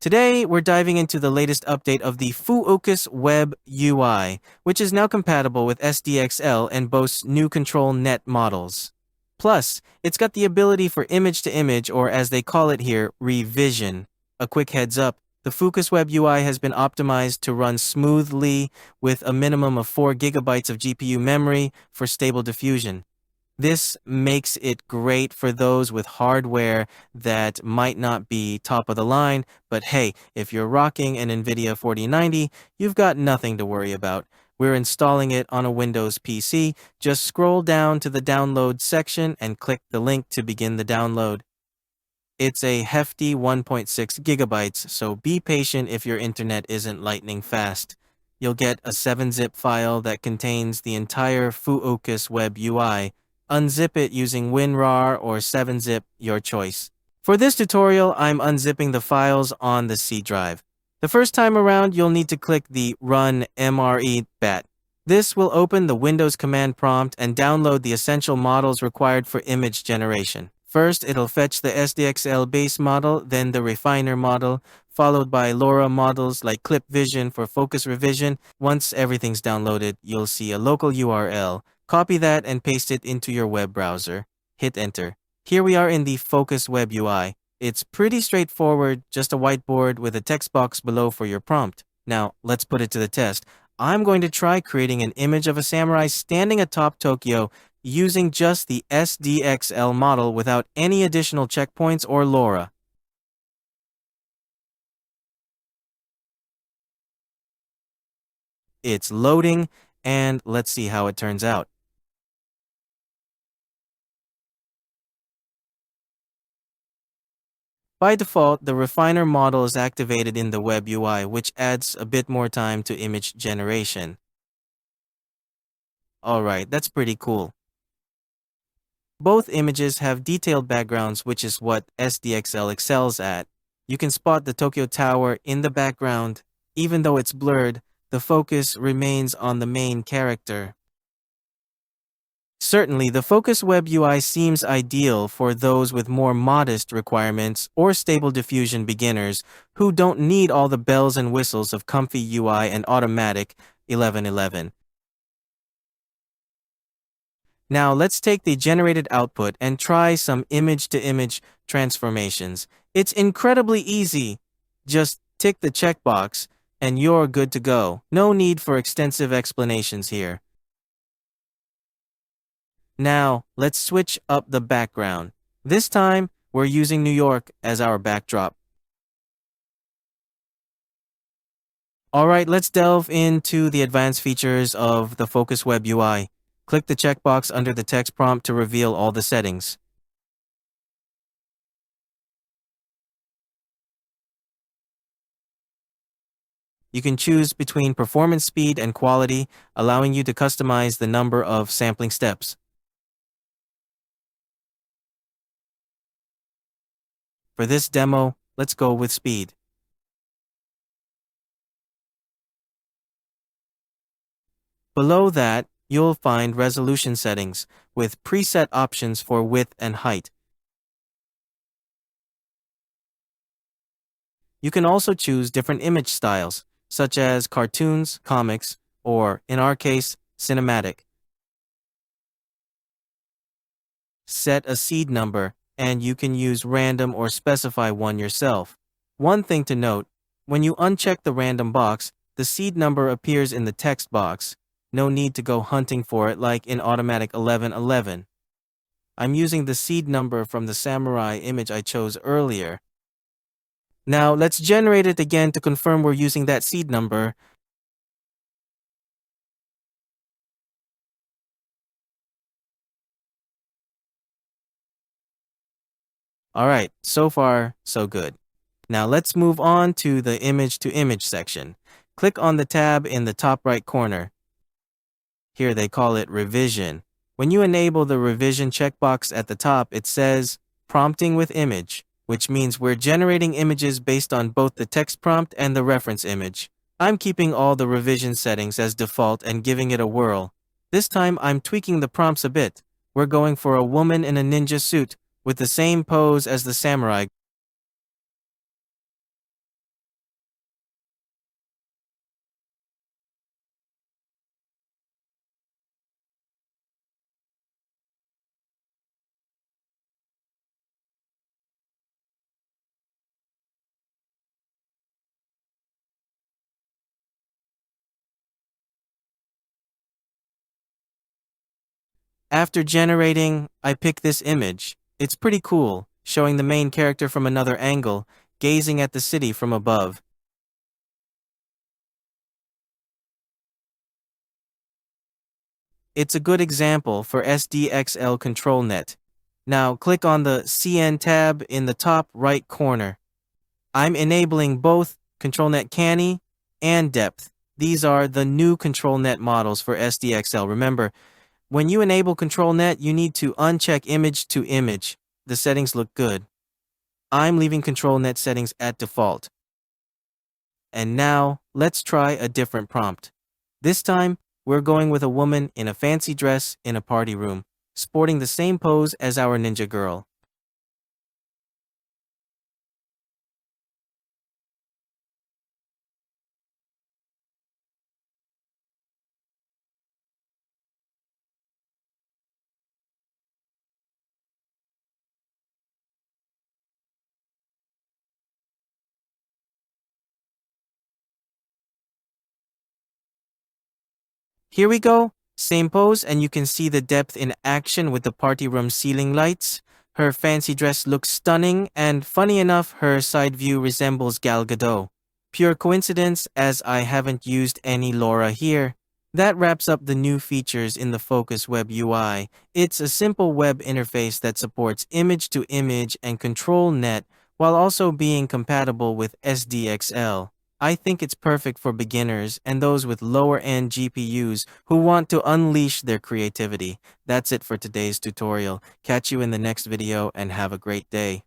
Today, we're diving into the latest update of the Fooocus Web UI, which is now compatible with SDXL and boasts new ControlNet models. Plus, it's got the ability for image-to-image, or as they call it here, revision. A quick heads up, the Fooocus Web UI has been optimized to run smoothly with a minimum of 4 gigabytes of GPU memory for Stable Diffusion. This makes it great for those with hardware that might not be top of the line, but hey, if you're rocking an NVIDIA 4090, you've got nothing to worry about. We're installing it on a Windows PC. Just scroll down to the download section and click the link to begin the download. It's a hefty 1.6 gigabytes, so be patient if your internet isn't lightning fast. You'll get a 7-zip file that contains the entire Fooocus Web UI. Unzip it using WinRAR or 7-zip, your choice. For this tutorial, I'm unzipping the files on the C drive. The first time around, you'll need to click the Run MRE bat. This will open the Windows command prompt and download the essential models required for image generation. First, it'll fetch the SDXL base model, then the refiner model, followed by LoRa models like Clip Vision for focus revision. Once everything's downloaded, you'll see a local URL. Copy that and paste it into your web browser. Hit enter. Here we are in the Fooocus Web UI. It's pretty straightforward, just a whiteboard with a text box below for your prompt. Now, let's put it to the test. I'm going to try creating an image of a samurai standing atop Tokyo using just the SDXL model without any additional checkpoints or LoRa. It's loading, and let's see how it turns out. By default, the refiner model is activated in the Web UI, which adds a bit more time to image generation. Alright, that's pretty cool. Both images have detailed backgrounds, which is what SDXL excels at. You can spot the Tokyo Tower in the background. Even though it's blurred, the focus remains on the main character. Certainly, the Fooocus Web UI seems ideal for those with more modest requirements or Stable Diffusion beginners who don't need all the bells and whistles of comfy UI and automatic 1111. Now let's take the generated output and try some image-to-image transformations. It's incredibly easy. Just tick the checkbox and you're good to go. No need for extensive explanations here. Now, let's switch up the background. This time, we're using New York as our backdrop. Alright, let's delve into the advanced features of the Fooocus Web UI. Click the checkbox under the text prompt to reveal all the settings. You can choose between performance speed and quality, allowing you to customize the number of sampling steps. For this demo, let's go with speed. Below that, you'll find resolution settings with preset options for width and height. You can also choose different image styles, such as cartoons, comics, or, in our case, cinematic. Set a seed number, and you can use random or specify one yourself. One thing to note, when you uncheck the random box, the seed number appears in the text box. No need to go hunting for it like in automatic 1111. I'm using the seed number from the samurai image I chose earlier. Now let's generate it again to confirm we're using that seed number. Alright, so far, so good. Now let's move on to the image-to-image section. Click on the tab in the top right corner. Here they call it revision. When you enable the revision checkbox at the top, it says prompting with image, which means we're generating images based on both the text prompt and the reference image. I'm keeping all the revision settings as default and giving it a whirl. This time I'm tweaking the prompts a bit. We're going for a woman in a ninja suit with the same pose as the samurai. After generating, I pick this image. It's pretty cool, showing the main character from another angle, gazing at the city from above. It's a good example for SDXL ControlNet. Now click on the CN tab in the top right corner. I'm enabling both ControlNet Canny and Depth. These are the new ControlNet models for SDXL. Remember, when you enable ControlNet, you need to uncheck Img2img. The settings look good. I'm leaving ControlNet settings at default. And now, let's try a different prompt. This time, we're going with a woman in a fancy dress in a party room, sporting the same pose as our ninja girl. Here we go. Same pose, and you can see the depth in action with the party room ceiling lights. Her fancy dress looks stunning, and funny enough, her side view resembles Gal Gadot. Pure coincidence, as I haven't used any Laura here. That wraps up the new features in the Fooocus Web UI. It's a simple web interface that supports image-to-image and ControlNet while also being compatible with SDXL. I think it's perfect for beginners and those with lower-end GPUs who want to unleash their creativity. That's it for today's tutorial. Catch you in the next video and have a great day.